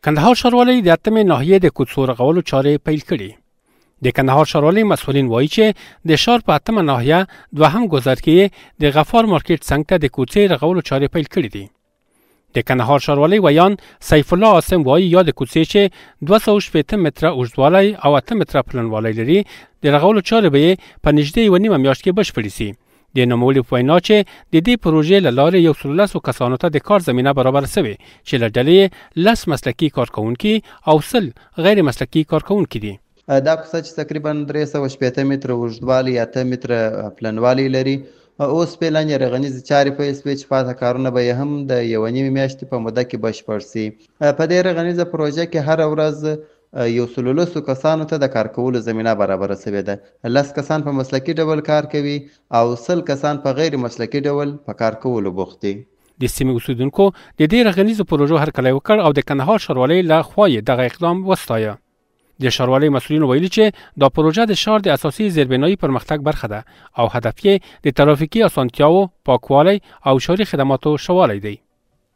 کندهار ښاروالۍ د اتمې ناحیې د کوڅو رغولو چارې پیل کړي. د کندهار ښاروالۍ مسؤلین وایي چې د ښار په اتمه ناحیه دوهم ګذر کې د غفار مارکیټ څنګ ته د کوڅې رغولو چارې پیل کړي دي. د کندهار ښاروالۍ ویان سیف الله عاصم وایي یا د کوڅې چې 280 متره اوږدوالی او 8 متره پلنوالی لري د رغولو چارې به په نږدې یوه نیمه میاشت کې بشپړې شي. د نوموړي په وینا چې د دې پروژې له لارې 113 کسانو ته د کار زمینه برابر شوې چې له ډلې 10 مسلکي کارکوونکي او 100 غیر مسلکي کارکوونکي دي. دا کوڅه چې تقریبا 380 متره اوږدوالی 8 متره پلنوالی لري اوس پلان یې رغنیزې چارې پیل شوې چې پاته کارونه به یې هم د یوه نیمې میاشتې په موده کې بشپړ شي. په دې رغنیزه پروژه کې هره ورځ 113 کسانو ته د کار کولو زمینه برابره شوې ده. 10 کسان په مسلکي ډول کار کوي او 100 کسان په غیر مسلکي ډول په کار کولو بوخت دي. د سیمې اوسیدونکو د دې رغنیزو پروژو هرکلی وکړ او د کندهار ښاروالۍ له خوا یې دغه اقدام وستایه. د ښاروالۍ مسؤلینو ویلي چې دا پروژه د ښار د اساسي زیربنایي پرمختګ برخه ده او هدف یې د ترافیکي اسانتیاو، پاکوالی او ښاري خدماتو ښه والی دی.